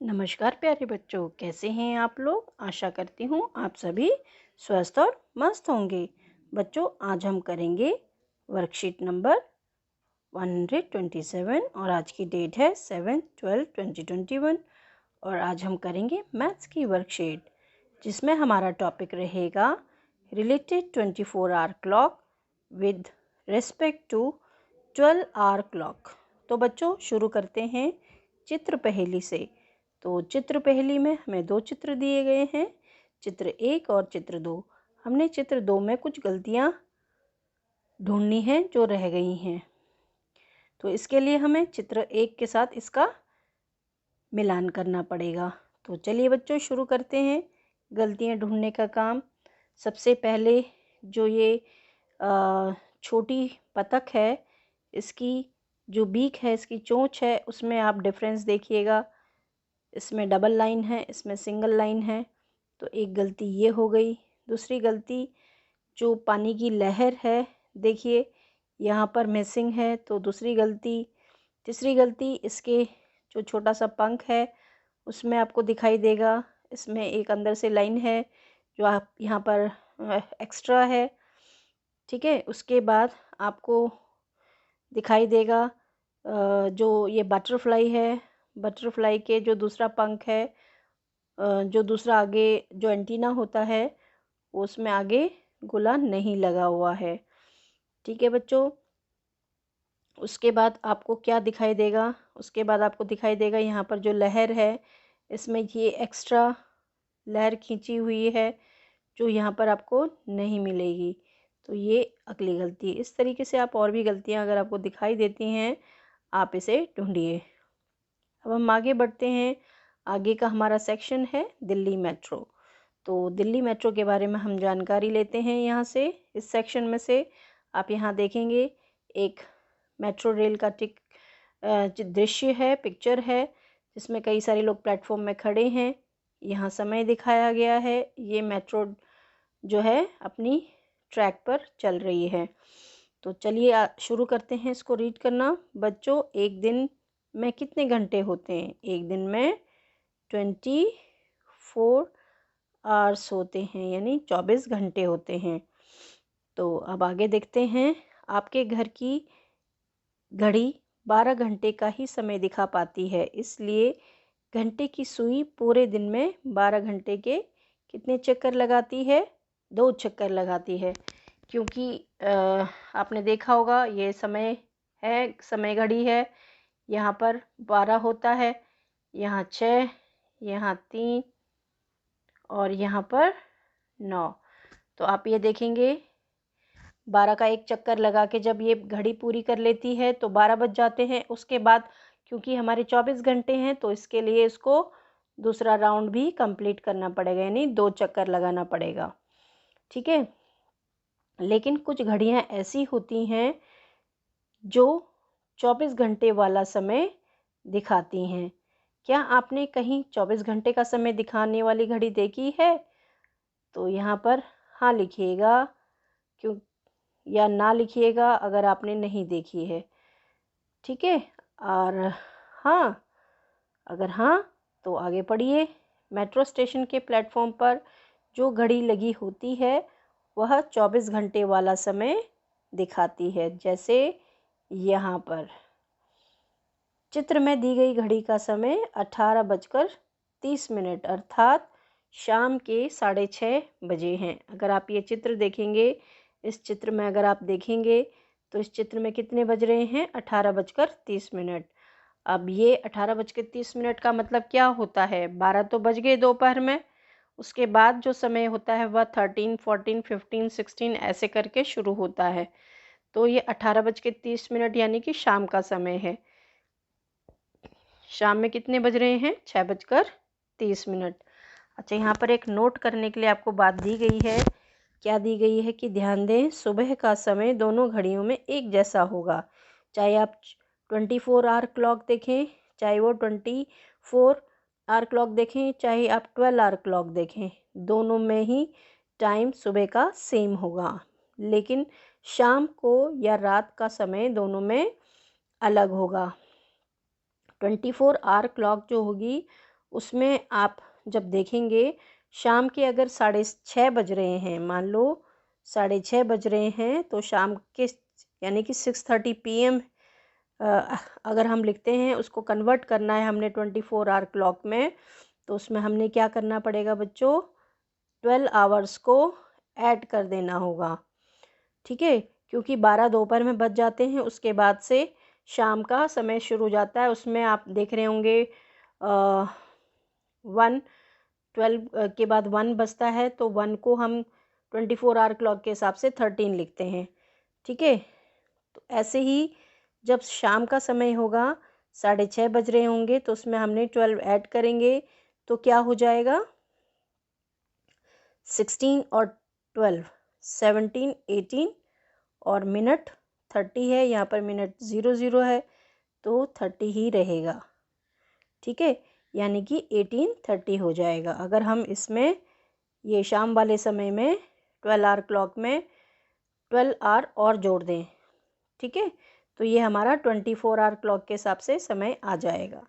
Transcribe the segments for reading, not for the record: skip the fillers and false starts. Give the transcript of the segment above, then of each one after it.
नमस्कार प्यारे बच्चों, कैसे हैं आप लोग। आशा करती हूँ आप सभी स्वस्थ और मस्त होंगे। बच्चों, आज हम करेंगे वर्कशीट नंबर 127 और आज की डेट है 7/12/2021। और आज हम करेंगे मैथ्स की वर्कशीट, जिसमें हमारा टॉपिक रहेगा related 24 hour clock with respect to 12 hour clock. तो बच्चों, शुरू करते हैं चित्र पहेली से। तो चित्र पहेली में हमें दो चित्र दिए गए हैं, चित्र 1 और चित्र 2। हमने चित्र 2 में कुछ गलतियां ढूंढनी हैं जो रह गई हैं। तो इसके लिए हमें चित्र 1 के साथ इसका मिलान करना पड़ेगा। तो चलिए बच्चों, शुरू करते हैं गलतियां ढूंढने का काम। सबसे पहले जो ये छोटी बतख है, इसकी जो बीक है, इसकी चोंच है, उसमें आप डिफरेंस देखिएगा। इसमें डबल लाइन है, इसमें सिंगल लाइन है। तो एक गलती ये हो गई। दूसरी गलती, जो पानी की लहर है, देखिए यहाँ पर मिसिंग है, तो दूसरी गलती। तीसरी गलती, इसके जो छोटा सा पंख है उसमें आपको दिखाई देगा, इसमें एक अंदर से लाइन है जो आप यहाँ पर एक्स्ट्रा है। ठीक है, उसके बाद आपको दिखाई देगा जो ये बटरफ्लाई है, बटरफ्लाई के जो दूसरा पंख है, जो दूसरा आगे जो एंटीना होता है, उसमें आगे गोला नहीं लगा हुआ है। ठीक है बच्चों, उसके बाद आपको क्या दिखाई देगा, उसके बाद आपको दिखाई देगा यहाँ पर जो लहर है, इसमें ये एक्स्ट्रा लहर खींची हुई है जो यहाँ पर आपको नहीं मिलेगी। तो ये अगली गलती है। इस तरीके से आप और भी गलतियाँ अगर आपको दिखाई देती हैं, आप इसे ढूंढिए। अब हम आगे बढ़ते हैं। आगे का हमारा सेक्शन है दिल्ली मेट्रो। तो दिल्ली मेट्रो के बारे में हम जानकारी लेते हैं यहाँ से, इस सेक्शन में से। आप यहाँ देखेंगे एक मेट्रो रेल का दृश्य है, पिक्चर है, जिसमें कई सारे लोग प्लेटफॉर्म में खड़े हैं। यहाँ समय दिखाया गया है। ये मेट्रो जो है अपनी ट्रैक पर चल रही है। तो चलिए शुरू करते हैं इसको रीड करना। बच्चों, एक दिन में कितने घंटे होते हैं? एक दिन में 24 आवर्स होते हैं, यानी 24 घंटे होते हैं। तो अब आगे देखते हैं। आपके घर की घड़ी 12 घंटे का ही समय दिखा पाती है, इसलिए घंटे की सुई पूरे दिन में 12 घंटे के कितने चक्कर लगाती है? 2 चक्कर लगाती है। क्योंकि आपने देखा होगा, ये समय है, समय घड़ी है, यहाँ पर 12 होता है, यहाँ 6, यहाँ 3 और यहाँ पर 9। तो आप ये देखेंगे 12 का एक चक्कर लगा के जब ये घड़ी पूरी कर लेती है तो 12 बज जाते हैं। उसके बाद क्योंकि हमारे 24 घंटे हैं, तो इसके लिए इसको दूसरा राउंड भी कंप्लीट करना पड़ेगा, यानी 2 चक्कर लगाना पड़ेगा। ठीक है, लेकिन कुछ घड़ियां ऐसी होती हैं जो 24 घंटे वाला समय दिखाती हैं। क्या आपने कहीं 24 घंटे का समय दिखाने वाली घड़ी देखी है? तो यहाँ पर हाँ लिखिएगा, क्यों, या ना लिखिएगा अगर आपने नहीं देखी है। ठीक है, और हाँ अगर हाँ तो आगे पढ़िए। मेट्रो स्टेशन के प्लेटफॉर्म पर जो घड़ी लगी होती है वह 24 घंटे वाला समय दिखाती है। जैसे यहाँ पर चित्र में दी गई घड़ी का समय 18:30 अर्थात शाम के 6:30 बजे हैं। अगर आप ये चित्र देखेंगे, इस चित्र में अगर आप देखेंगे तो इस चित्र में कितने बज रहे हैं? 18:30। अब ये 18:30 का मतलब क्या होता है? 12 तो बज गए दोपहर में, उसके बाद जो समय होता है वह 13, 14, 15, 16 ऐसे करके शुरू होता है। तो ये 18:30 यानी कि शाम का समय है। शाम में कितने बज रहे हैं? 6:30। अच्छा, यहाँ पर एक नोट करने के लिए आपको बात दी गई है। क्या दी गई है कि ध्यान दें, सुबह का समय दोनों घड़ियों में एक जैसा होगा। चाहे आप 24 आवर क्लॉक देखें, चाहे वो 24 आवर क्लॉक देखें, चाहे आप 12 आवर क्लॉक देखें, दोनों में ही टाइम सुबह का सेम होगा। लेकिन शाम को या रात का समय दोनों में अलग होगा। 24 आवर क्लॉक जो होगी उसमें आप जब देखेंगे शाम के अगर 6:30 बज रहे हैं, मान लो 6:30 बज रहे हैं, तो शाम के यानी कि 6:30 PM अगर हम लिखते हैं, उसको कन्वर्ट करना है हमने 24 आवर क्लॉक में, तो उसमें हमने क्या करना पड़ेगा बच्चों, 12 आवर्स को ऐड कर देना होगा। ठीक है, क्योंकि 12 दोपहर में बज जाते हैं, उसके बाद से शाम का समय शुरू हो जाता है। उसमें आप देख रहे होंगे 12 के बाद 1 बजता है, तो 1 को हम 24 आवर क्लॉक के हिसाब से 13 लिखते हैं। ठीक है, तो ऐसे ही जब शाम का समय होगा, 6:30 बज रहे होंगे, तो उसमें हमने 12 ऐड करेंगे, तो क्या हो जाएगा, 16 और 12 17 18 और मिनट 30 है, यहाँ पर मिनट 00 है, तो 30 ही रहेगा। ठीक है, यानी कि 18:30 हो जाएगा। अगर हम इसमें ये शाम वाले समय में 12 आवर क्लॉक में 12 आवर और जोड़ दें, ठीक है, तो ये हमारा 24 आवर क्लॉक के हिसाब से समय आ जाएगा।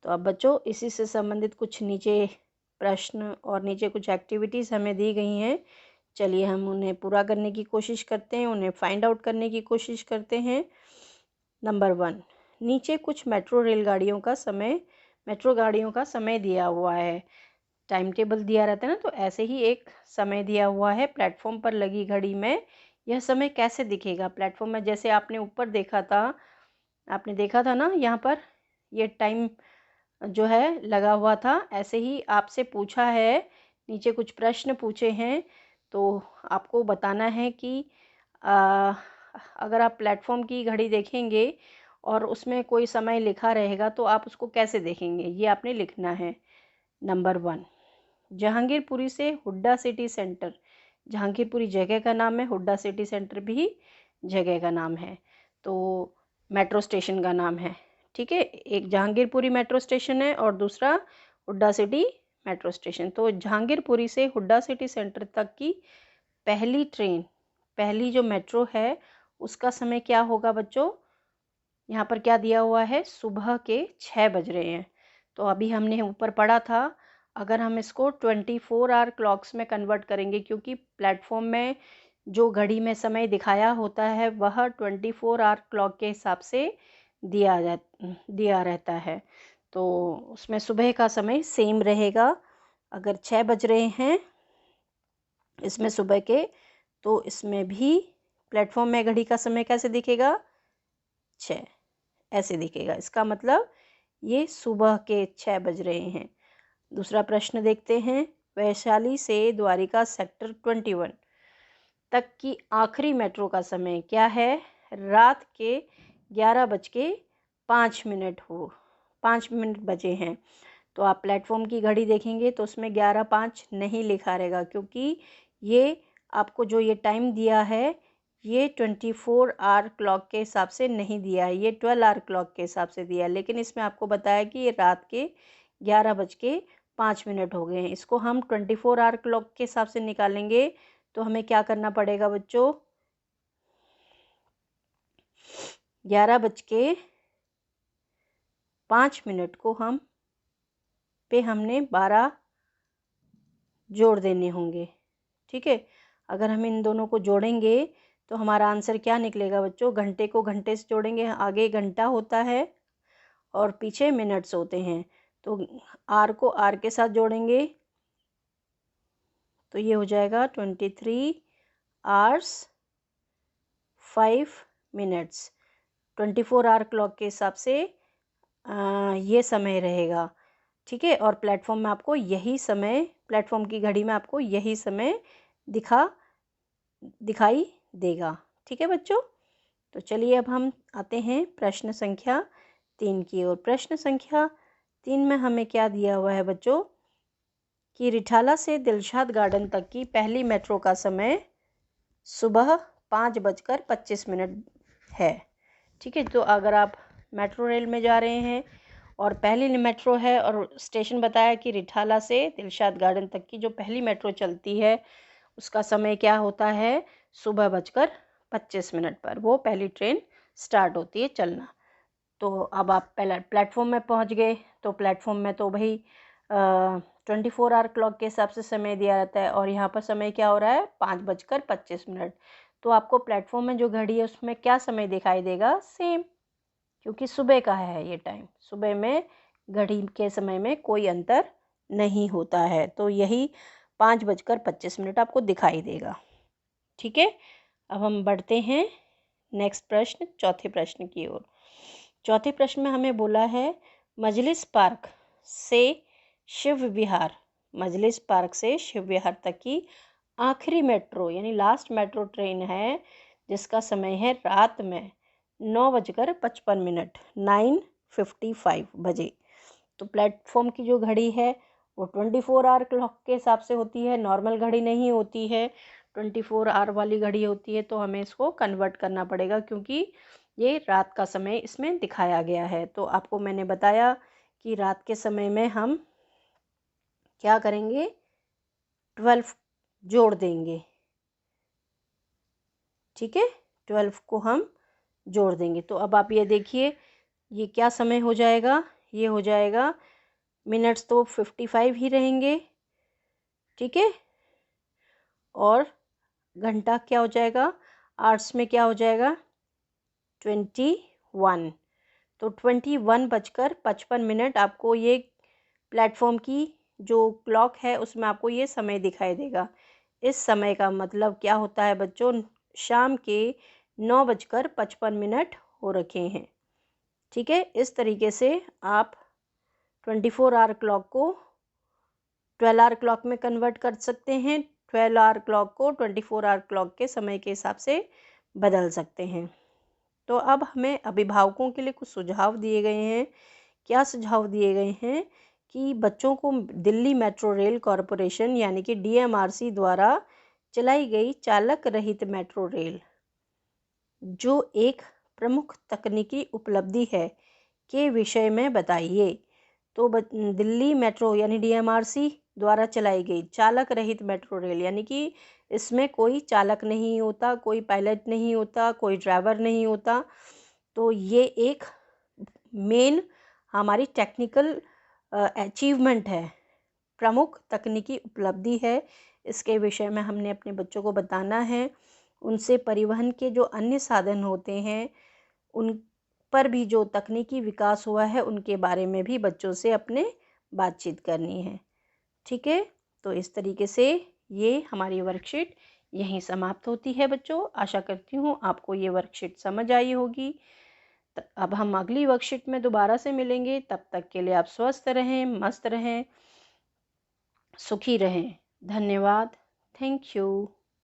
तो अब बच्चों, इसी से संबंधित कुछ नीचे प्रश्न और नीचे कुछ एक्टिविटीज़ हमें दी गई हैं। चलिए हम उन्हें पूरा करने की कोशिश करते हैं, उन्हें फाइंड आउट करने की कोशिश करते हैं। नंबर 1, नीचे कुछ मेट्रो गाड़ियों का समय दिया हुआ है। टाइम टेबल दिया रहता है ना, तो ऐसे ही एक समय दिया हुआ है। प्लेटफॉर्म पर लगी घड़ी में यह समय कैसे दिखेगा? प्लेटफॉर्म में जैसे आपने ऊपर देखा था ना, यहाँ पर ये टाइम जो है लगा हुआ था, ऐसे ही आपसे पूछा है, नीचे कुछ प्रश्न पूछे हैं, तो आपको बताना है कि अगर आप प्लेटफॉर्म की घड़ी देखेंगे और उसमें कोई समय लिखा रहेगा, तो आप उसको कैसे देखेंगे, ये आपने लिखना है। नंबर 1, जहांगीरपुरी से हुड्डा सिटी सेंटर, जहांगीरपुरी जगह का नाम है, हुड्डा सिटी सेंटर भी जगह का नाम है, तो मेट्रो स्टेशन का नाम है। ठीक है, एक जहांगीरपुरी मेट्रो स्टेशन है और दूसरा हुड्डा सिटी मेट्रो स्टेशन। तो जहांगीरपुरी से हुड्डा सिटी सेंटर तक की पहली जो मेट्रो है, उसका समय क्या होगा बच्चों? यहाँ पर क्या दिया हुआ है, सुबह के 6 बज रहे हैं। तो अभी हमने ऊपर पढ़ा था, अगर हम इसको 24 आवर क्लॉक्स में कन्वर्ट करेंगे, क्योंकि प्लेटफॉर्म में जो घड़ी में समय दिखाया होता है वह 24 आवर क्लॉक के हिसाब से दिया रहता है, तो उसमें सुबह का समय सेम रहेगा। अगर 6 बज रहे हैं इसमें सुबह के, तो इसमें भी प्लेटफॉर्म में घड़ी का समय कैसे दिखेगा, 6 ऐसे दिखेगा। इसका मतलब ये सुबह के 6 बज रहे हैं। दूसरा प्रश्न देखते हैं, वैशाली से द्वारिका सेक्टर 21 तक की आखिरी मेट्रो का समय क्या है? रात के 11:05 बजे हैं। तो आप प्लेटफॉर्म की घड़ी देखेंगे तो उसमें 11:05 नहीं लिखा रहेगा, क्योंकि ये आपको जो ये टाइम दिया है, ये 24 आवर क्लॉक के हिसाब से नहीं दिया है, ये 12 आवर क्लॉक के हिसाब से दिया है। लेकिन इसमें आपको बताया कि ये रात के 11:05 हो गए हैं। इसको हम 24 आवर क्लॉक के हिसाब से निकालेंगे, तो हमें क्या करना पड़ेगा बच्चों, 11:05 को हमने 12 जोड़ देने होंगे। ठीक है, अगर हम इन दोनों को जोड़ेंगे तो हमारा आंसर क्या निकलेगा बच्चों? घंटे को घंटे से जोड़ेंगे, आगे घंटा होता है और पीछे मिनट्स होते हैं, तो आर को आर के साथ जोड़ेंगे, तो ये हो जाएगा 23 आवर्स 5 मिनट्स। 24 आवर क्लॉक के हिसाब से ये समय रहेगा। ठीक है, और प्लेटफॉर्म में आपको यही समय, प्लेटफॉर्म की घड़ी में आपको यही समय दिखाई देगा। ठीक है बच्चों, तो चलिए अब हम आते हैं प्रश्न संख्या 3 की ओर। प्रश्न संख्या 3 में हमें क्या दिया हुआ है बच्चों, कि रिठाला से दिलशाद गार्डन तक की पहली मेट्रो का समय सुबह 5:25 है। ठीक है, तो अगर आप मेट्रो रेल में जा रहे हैं और पहली मेट्रो है और स्टेशन बताया कि रिठाला से दिलशाद गार्डन तक की जो पहली मेट्रो चलती है, उसका समय क्या होता है, सुबह 5:25 पर वो पहली ट्रेन स्टार्ट होती है चलना। तो अब आप पहले प्लेटफॉर्म में पहुंच गए, तो प्लेटफॉर्म में तो भाई 24 आवर क्लॉक के हिसाब से समय दिया रहता है और यहाँ पर समय क्या हो रहा है 5:25। तो आपको प्लेटफॉर्म में जो घड़ी है उसमें क्या समय दिखाई देगा, सेम, क्योंकि सुबह का है ये टाइम। सुबह में घड़ी के समय में कोई अंतर नहीं होता है, तो यही 5:25 आपको दिखाई देगा। ठीक है, अब हम बढ़ते हैं नेक्स्ट प्रश्न, चौथे प्रश्न की ओर। चौथे प्रश्न में हमें बोला है मजलिस पार्क से शिव विहार, मजलिस पार्क से शिव विहार तक की आखिरी मेट्रो यानी लास्ट मेट्रो ट्रेन है जिसका समय है रात में 9:55, 9:55 बजे। तो प्लेटफॉर्म की जो घड़ी है वो 24 आवर क्लॉक के हिसाब से होती है, नॉर्मल घड़ी नहीं होती है, 24 आवर वाली घड़ी होती है। तो हमें इसको कन्वर्ट करना पड़ेगा क्योंकि ये रात का समय इसमें दिखाया गया है। तो आपको मैंने बताया कि रात के समय में हम क्या करेंगे, 12 जोड़ देंगे। ठीक है, 12 को हम जोड़ देंगे। तो अब आप ये देखिए ये क्या समय हो जाएगा, ये हो जाएगा, मिनट्स तो 55 ही रहेंगे। ठीक है, और घंटा क्या हो जाएगा, आवर्स में क्या हो जाएगा 21। तो 21:55 आपको ये प्लेटफॉर्म की जो क्लॉक है उसमें आपको ये समय दिखाई देगा। इस समय का मतलब क्या होता है बच्चों, शाम के 9:55 हो रखे हैं। ठीक है, इस तरीके से आप 24 आवर क्लॉक को 12 आवर क्लॉक में कन्वर्ट कर सकते हैं, 12 आवर क्लॉक को 24 आवर क्लॉक के समय के हिसाब से बदल सकते हैं। तो अब हमें अभिभावकों के लिए कुछ सुझाव दिए गए हैं। क्या सुझाव दिए गए हैं कि बच्चों को दिल्ली मेट्रो रेल कॉरपोरेशन यानी कि DMRC द्वारा चलाई गई चालक रहित मेट्रो रेल जो एक प्रमुख तकनीकी उपलब्धि है के विषय में बताइए। तो दिल्ली मेट्रो यानी DMRC द्वारा चलाई गई चालक रहित मेट्रो रेल यानी कि इसमें कोई चालक नहीं होता, कोई पायलट नहीं होता, कोई ड्राइवर नहीं होता। तो ये एक मेन हमारी टेक्निकल अचीवमेंट है, प्रमुख तकनीकी उपलब्धि है। इसके विषय में हमने अपने बच्चों को बताना है। उनसे परिवहन के जो अन्य साधन होते हैं उन पर भी जो तकनीकी विकास हुआ है उनके बारे में भी बच्चों से अपने बातचीत करनी है। ठीक है, तो इस तरीके से ये हमारी वर्कशीट यहीं समाप्त होती है बच्चों। आशा करती हूँ आपको ये वर्कशीट समझ आई होगी। अब हम अगली वर्कशीट में दोबारा से मिलेंगे। तब तक के लिए आप स्वस्थ रहें, मस्त रहें, सुखी रहें। धन्यवाद। Thank you.